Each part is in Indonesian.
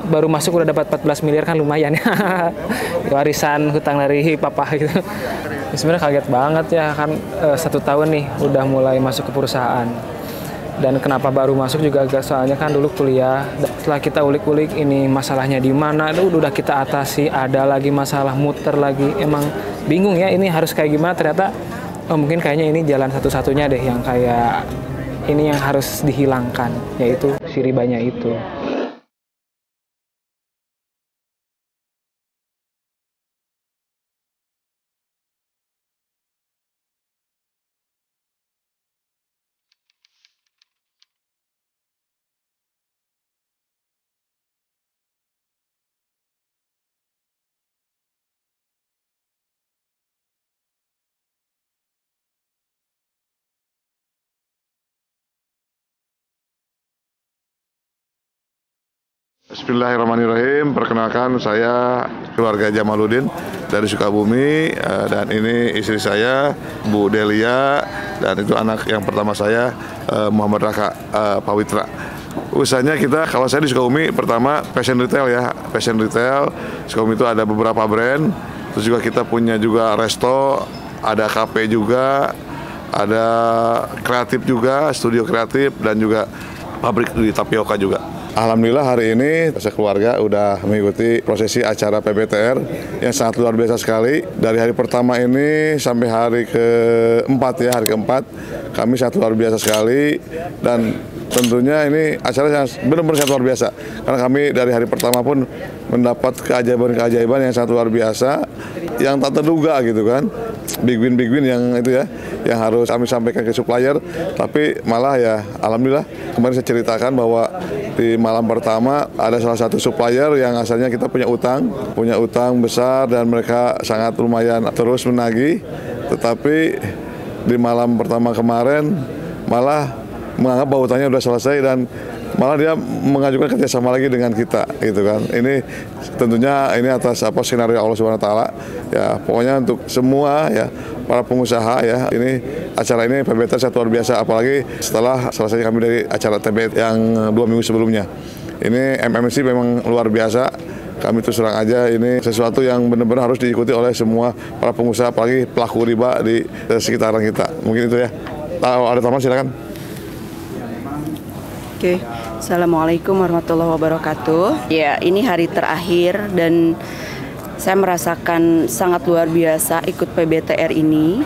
baru masuk udah dapat 14 miliar kan lumayan ya. Warisan hutang dari papa gitu. Sebenarnya kaget banget ya kan 1 tahun nih udah mulai masuk ke perusahaan. Dan kenapa baru masuk juga agak soalnya kan dulu kuliah. Setelah kita ulik-ulik ini masalahnya di mana, udah kita atasi, ada lagi masalah muter lagi. Emang bingung ya ini harus kayak gimana, ternyata mungkin kayaknya ini jalan satu-satunya deh yang kayak ini yang harus dihilangkan, yaitu si ribanya itu. Bismillahirrahmanirrahim. Perkenalkan, saya keluarga Jamaluddin dari Sukabumi, dan ini istri saya Bu Delia, dan itu anak yang pertama saya Muhammad Raka Pawitra. Usahanya kita, kalau saya di Sukabumi pertama fashion retail ya, fashion retail. Sukabumi itu ada beberapa brand, terus juga kita punya juga resto, ada kafe juga, ada kreatif juga, studio kreatif, dan juga pabrik di tapioka juga. Alhamdulillah hari ini sekeluarga udah mengikuti prosesi acara PBTR yang sangat luar biasa sekali. Dari hari pertama ini sampai hari keempat ya, hari keempat kami sangat luar biasa sekali, dan tentunya ini acara yang benar-benar sangat luar biasa. Karena kami dari hari pertama pun mendapat keajaiban-keajaiban yang sangat luar biasa, yang tak terduga gitu kan. Big win yang itu ya, yang harus kami sampaikan ke supplier, tapi malah ya alhamdulillah kemarin saya ceritakan bahwa di malam pertama ada salah satu supplier yang asalnya kita punya utang besar dan mereka sangat lumayan terus menagih, tetapi di malam pertama kemarin malah menganggap bahwa utangnya sudah selesai dan malah dia mengajukan kerjasama lagi dengan kita gitu kan. Ini tentunya ini atas skenario Allah Subhanahu Wa Taala ya. Pokoknya untuk semua ya para pengusaha ya, ini acara ini PBTR sangat luar biasa, apalagi setelah selesai kami dari acara TBT yang 2 minggu sebelumnya. Ini MMC memang luar biasa. Kami terus terang aja, ini sesuatu yang benar-benar harus diikuti oleh semua para pengusaha, apalagi pelaku riba di sekitaran kita. Mungkin itu ya. Kalau ada tambahan silakan. Oke, Assalamualaikum warahmatullahi wabarakatuh. Ya, ini hari terakhir dan saya merasakan sangat luar biasa ikut PBTR ini.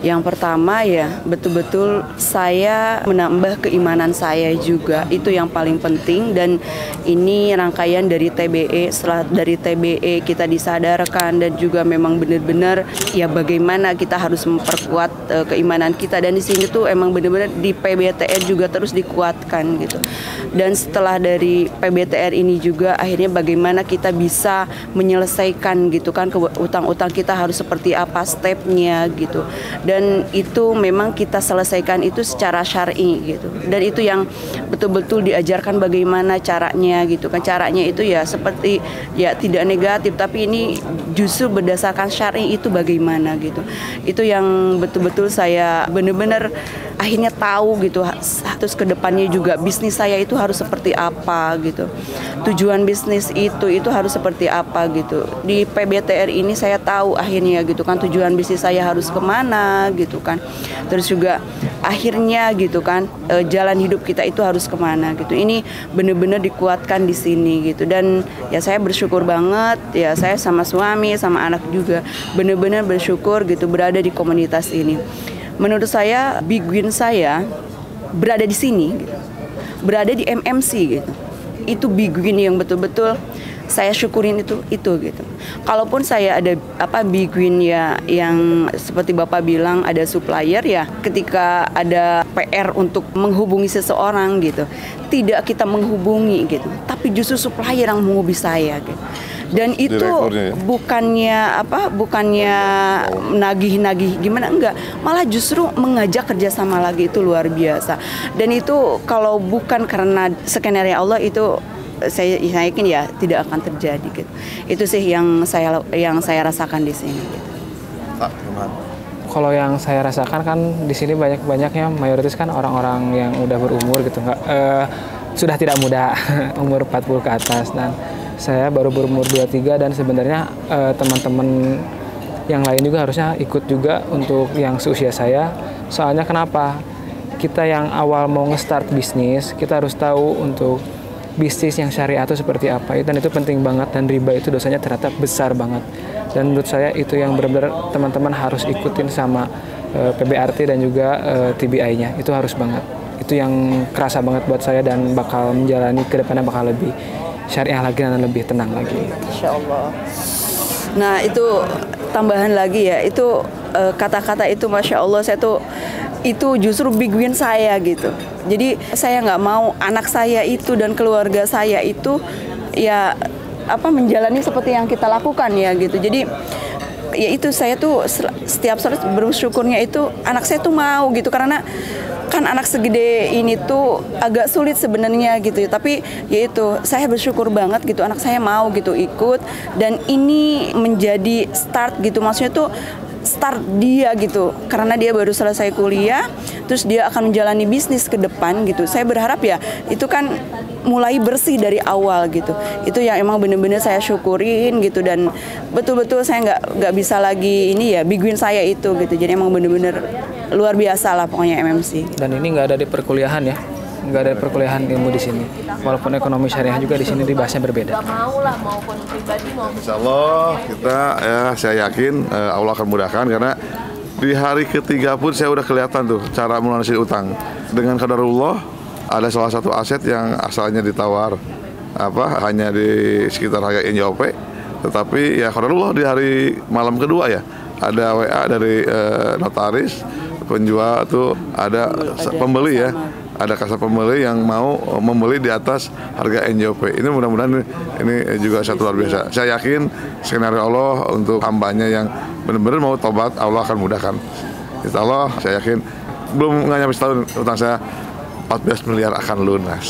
Yang pertama ya, betul-betul saya menambah keimanan saya juga, itu yang paling penting. Dan ini rangkaian dari TBE, setelah dari TBE kita disadarkan dan juga memang benar-benar ya bagaimana kita harus memperkuat keimanan kita. Dan di sini tuh emang benar-benar di PBTR juga terus dikuatkan gitu. Dan setelah dari PBTR ini juga akhirnya bagaimana kita bisa menyelesaikan gitu kan utang-utang kita harus seperti apa stepnya gitu. Dan itu memang kita selesaikan itu secara syar'i gitu. Dan itu yang betul-betul diajarkan bagaimana caranya gitu kan. Caranya itu ya seperti ya tidak negatif, tapi ini justru berdasarkan syar'i itu bagaimana gitu. Itu yang betul-betul saya benar-benar akhirnya tahu gitu. Terus ke depannya juga bisnis saya itu harus seperti apa gitu. Tujuan bisnis itu harus seperti apa gitu. Di PBTR ini saya tahu akhirnya gitu kan tujuan bisnis saya harus kemana gitu kan. Terus juga akhirnya gitu kan jalan hidup kita itu harus kemana gitu. Ini benar-benar dikuatkan di sini gitu. Dan ya saya bersyukur banget ya, saya sama suami sama anak juga benar-benar bersyukur gitu berada di komunitas ini. Menurut saya big win saya berada di sini gitu. Berada di MMC gitu. Itu big win yang betul-betul saya syukurin itu gitu. Kalaupun saya ada big win ya yang seperti Bapak bilang ada supplier ya, ketika ada PR untuk menghubungi seseorang gitu, tidak kita menghubungi gitu, tapi justru supplier yang menghubungi saya gitu. Dan itu bukannya nagih-nagih gimana, enggak, malah justru mengajak kerjasama lagi, itu luar biasa. Dan itu kalau bukan karena skenario Allah itu saya yakin ya tidak akan terjadi gitu. Itu sih yang saya rasakan di sini gitu. Kalau yang saya rasakan kan di sini banyaknya mayoritas kan orang-orang yang udah berumur gitu, nggak sudah tidak muda, umur 40 ke atas, dan saya baru berumur 23, dan sebenarnya teman-teman yang lain juga harusnya ikut juga untuk yang seusia saya. Soalnya kenapa? Kita yang awal mau nge-start bisnis, kita harus tahu untuk bisnis yang syariah itu seperti apa, dan itu penting banget, dan riba itu dosanya ternyata besar banget. Dan menurut saya itu yang benar-benar teman-teman harus ikutin sama PBRT dan juga TBI-nya, itu harus banget. Itu yang kerasa banget buat saya, dan bakal menjalani ke depannya bakal lebih syariah lagi dan lebih tenang lagi. Insya Allah. Nah itu tambahan lagi ya, itu kata-kata itu Masya Allah, saya tuh itu justru big win saya gitu. Jadi saya nggak mau anak saya itu dan keluarga saya itu ya menjalani seperti yang kita lakukan ya gitu. Jadi ya itu saya tuh setiap saat bersyukurnya itu anak saya tuh mau gitu, karena kan anak segede ini tuh agak sulit sebenarnya gitu. Tapi ya itu saya bersyukur banget gitu anak saya mau gitu ikut, dan ini menjadi start gitu, maksudnya tuh start dia gitu, karena dia baru selesai kuliah, terus dia akan menjalani bisnis ke depan gitu. Saya berharap ya itu kan mulai bersih dari awal gitu. Itu yang emang bener-bener saya syukurin gitu, dan betul-betul saya nggak bisa lagi ini ya big win saya itu gitu. Jadi emang bener-bener luar biasa lah pokoknya MMC. Dan ini nggak ada di perkuliahan ya, nggak ada perkuliahan ilmu di sini. Walaupun ekonomi syariah juga di sini dibahasnya berbeda. Insya Allah kita saya yakin Allah akan mudahkan, karena di hari ketiga pun saya udah kelihatan tuh cara melunasi utang. Dengan qadarullah ada salah satu aset yang asalnya ditawar hanya di sekitar harga NJOP, tetapi ya qadarullah di hari malam kedua ya ada WA dari notaris penjual tuh ada pembeli ya. Ada kasar pembeli yang mau membeli di atas harga NJOP. Ini mudah-mudahan ini juga satu luar biasa. Saya yakin skenario Allah untuk hambanya yang benar-benar mau tobat, Allah akan mudahkan. Insya Allah saya yakin belum nggak nyampe setahun utang saya 14 miliar akan lunas.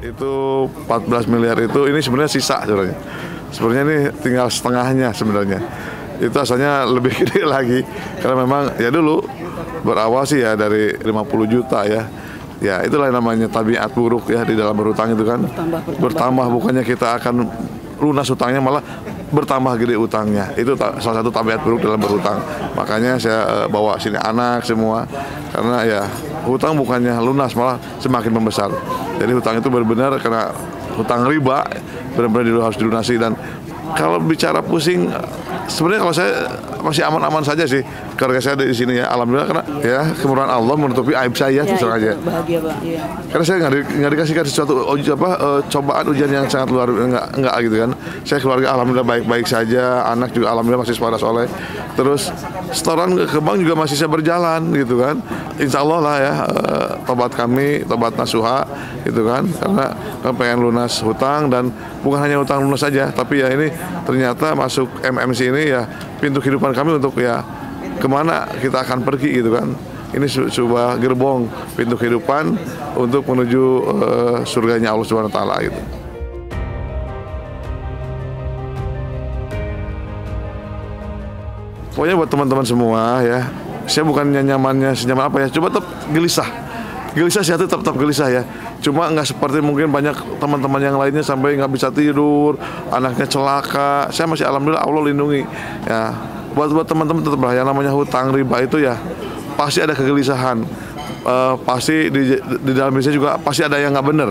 Itu 14 miliar itu ini sebenarnya sisa sebenarnya. Sebenarnya ini tinggal setengahnya sebenarnya. Itu asalnya lebih gede lagi, karena memang ya dulu berawal sih ya dari 50 juta ya. Ya itulah namanya tabiat buruk ya di dalam berhutang itu kan. Bertambah bukannya kita akan lunas utangnya, malah bertambah gede utangnya. Itu salah satu tabiat buruk dalam berhutang. Makanya saya bawa sini anak semua, karena ya hutang bukannya lunas malah semakin membesar. Jadi hutang itu benar-benar karena hutang riba benar-benar harus dilunasi. Dan kalau bicara pusing, sebenarnya kalau saya masih aman-aman saja sih. Keluarga saya di sini ya, alhamdulillah, karena ya kemurahan Allah menutupi aib saya ya, terus aja. Bahagia Bang. Ya. Karena saya nggak dikasihkan sesuatu cobaan ujian yang sangat luar enggak gitu kan. Saya keluarga alhamdulillah baik-baik saja, anak juga alhamdulillah masih sekolah soleh. Terus setoran ke bank juga masih saya berjalan gitu kan. Insya Allah lah ya, tobat kami, tobat nasuha gitu kan, karena pengen lunas hutang, dan bukan hanya hutang lunas saja, tapi ya ini ternyata masuk MMC ini ya pintu kehidupan kami untuk ya kemana kita akan pergi gitu kan. Ini sebuah gerbong pintu kehidupan untuk menuju surganya Allah Subhanahu wa taala gitu. Pokoknya buat teman-teman semua ya, saya bukannya nyamannya senyaman apa ya, coba tetap gelisah sih, tetap gelisah ya. Cuma nggak seperti mungkin banyak teman-teman yang lainnya sampai nggak bisa tidur, anaknya celaka. Saya masih alhamdulillah Allah lindungi ya. Buat teman-teman tetap lah, yang namanya hutang riba itu ya pasti ada kegelisahan, pasti di dalam bisnis juga pasti ada yang nggak bener.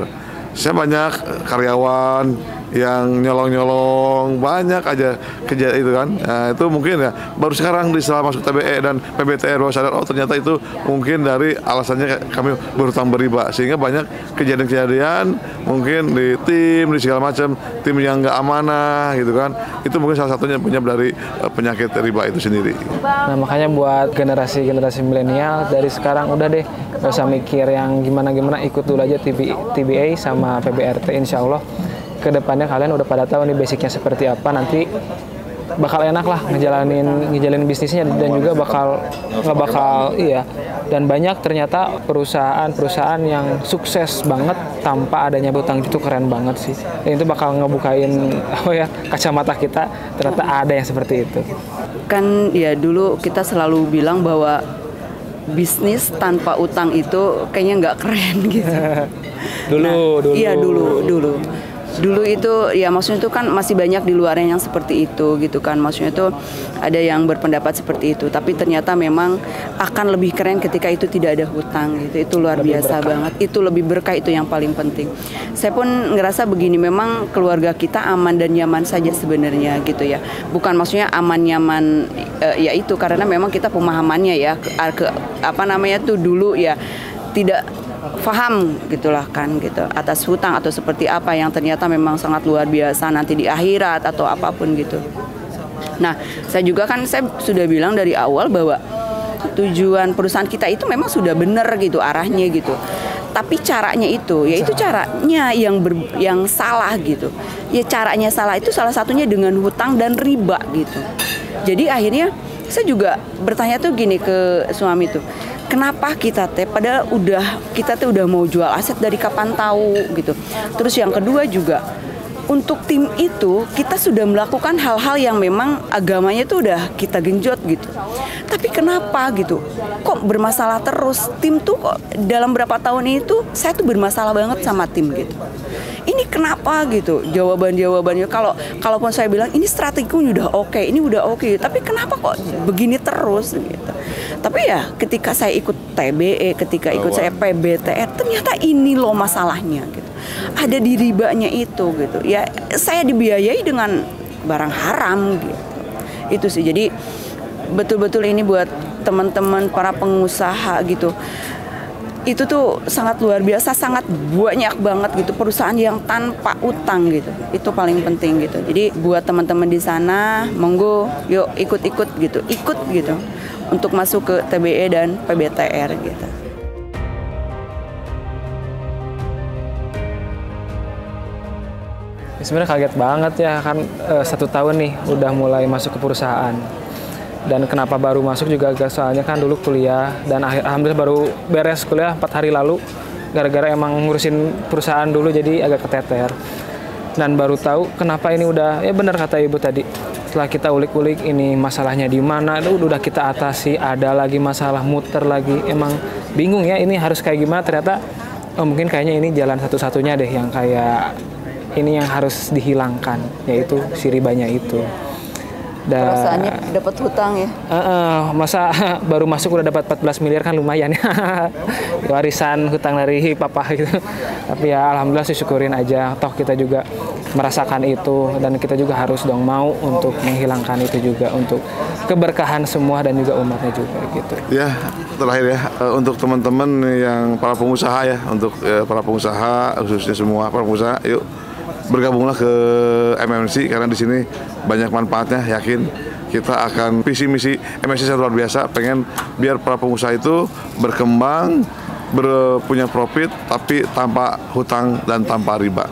Saya banyak karyawan yang nyolong-nyolong, banyak aja kejadian itu kan. Nah, itu mungkin ya baru sekarang setelah masuk TBE dan PBTR baru sadar, oh ternyata itu mungkin dari alasannya kami berhutang beriba, sehingga banyak kejadian-kejadian mungkin di tim, di segala macam, tim yang nggak amanah gitu kan. Itu mungkin salah satunya penyebab dari penyakit riba itu sendiri. Nah makanya buat generasi milenial dari sekarang udah deh, gak usah mikir yang gimana-gimana, ikut dulu aja TBA sama PBRT. Insya Allah kedepannya kalian udah pada tahu nih basicnya seperti apa, nanti bakal enak lah ngejalanin bisnisnya, dan juga iya, dan banyak ternyata perusahaan yang sukses banget tanpa adanya hutang. Itu keren banget sih, dan itu bakal ngebukain kacamata kita, ternyata ada yang seperti itu. kan ya dulu kita selalu bilang bahwa bisnis tanpa utang itu kayaknya nggak keren gitu. Dulu. Iya dulu itu ya maksudnya itu kan masih banyak di luarnya yang seperti itu gitu kan, maksudnya itu ada yang berpendapat seperti itu, tapi ternyata memang akan lebih keren ketika itu tidak ada hutang gitu. Itu luar biasa banget, itu lebih berkah, itu yang paling penting. Saya pun ngerasa begini, memang keluarga kita aman dan nyaman saja sebenarnya gitu ya, bukan maksudnya aman nyaman ya itu karena memang kita pemahamannya ya apa namanya tuh dulu ya tidak paham gitulah kan gitu atas hutang atau seperti apa yang ternyata memang sangat luar biasa nanti di akhirat atau apapun gitu. Nah, saya sudah bilang dari awal bahwa tujuan perusahaan kita itu memang sudah benar gitu arahnya gitu. Tapi caranya itu, yaitu caranya yang salah gitu. Ya caranya salah itu salah satunya dengan hutang dan riba gitu. Jadi akhirnya saya juga bertanya tuh gini ke suami tuh, kenapa kita padahal kita udah mau jual aset dari kapan tahu gitu. Terus yang kedua juga untuk tim itu kita sudah melakukan hal-hal yang memang agamanya tuh udah kita genjot gitu. Tapi kenapa gitu? Kok bermasalah terus? Tim tuh kok dalam berapa tahun ini tuh saya tuh bermasalah banget sama tim gitu. Ini kenapa gitu? Jawabannya kalaupun saya bilang ini strateginya udah oke, ini udah oke, tapi kenapa kok begini terus gitu. Tapi ya ketika saya ikut TBE, ketika ikut saya PBTR, ternyata ini loh masalahnya gitu. Ada di ribanya itu gitu. Ya saya dibiayai dengan barang haram gitu. Itu sih. Jadi betul-betul ini buat teman-teman para pengusaha gitu. Itu tuh sangat luar biasa, sangat banyak banget gitu perusahaan yang tanpa utang gitu. Itu paling penting gitu. Jadi buat teman-teman di sana, monggo yuk ikut-ikut gitu. Ikut gitu untuk masuk ke TBE dan PBTR gitu. Sebenarnya kaget banget ya kan 1 tahun nih udah mulai masuk ke perusahaan. Dan kenapa baru masuk juga soalnya kan dulu kuliah dan alhamdulillah baru beres kuliah 4 hari lalu gara-gara emang ngurusin perusahaan dulu jadi agak keteter. Dan baru tahu kenapa ini udah ya benar kata Ibu tadi. Setelah kita ulik-ulik ini masalahnya di mana, udah kita atasi, ada lagi masalah muter lagi. Emang bingung ya ini harus kayak gimana, ternyata mungkin kayaknya ini jalan satu-satunya deh yang kayak ini yang harus dihilangkan, yaitu si ribanya itu. Perasaannya dapat hutang ya? Masa baru masuk udah dapat 14 miliar kan lumayan ya. Warisan hutang dari papa gitu. Tapi ya alhamdulillah sih syukurin aja. Toh kita juga merasakan itu dan kita juga harus dong mau untuk menghilangkan itu juga untuk keberkahan semua dan juga umatnya juga gitu. Ya terakhir ya untuk teman-teman yang para pengusaha ya, untuk para pengusaha khususnya semua para pengusaha, yuk bergabunglah ke MMC karena di sini banyak manfaatnya. Yakin kita akan visi misi MMC luar biasa, pengen biar para pengusaha itu berkembang, punya profit tapi tanpa hutang dan tanpa riba.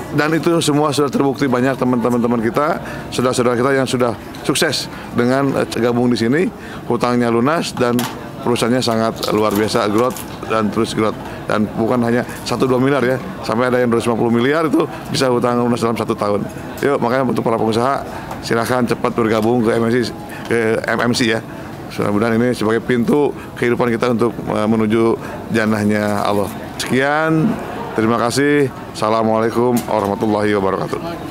Dan itu semua sudah terbukti, banyak teman-teman kita, saudara-saudara kita yang sudah sukses dengan gabung di sini, hutangnya lunas dan perusahaannya sangat luar biasa, growth dan terus growth. Dan bukan hanya 1-2 miliar ya, sampai ada yang 250 miliar itu bisa hutang lunas dalam 1 tahun. Yuk, makanya untuk para pengusaha silakan cepat bergabung ke MMC ya. Mudah-mudahan ini sebagai pintu kehidupan kita untuk menuju jannahnya Allah. Sekian, terima kasih. Assalamualaikum warahmatullahi wabarakatuh.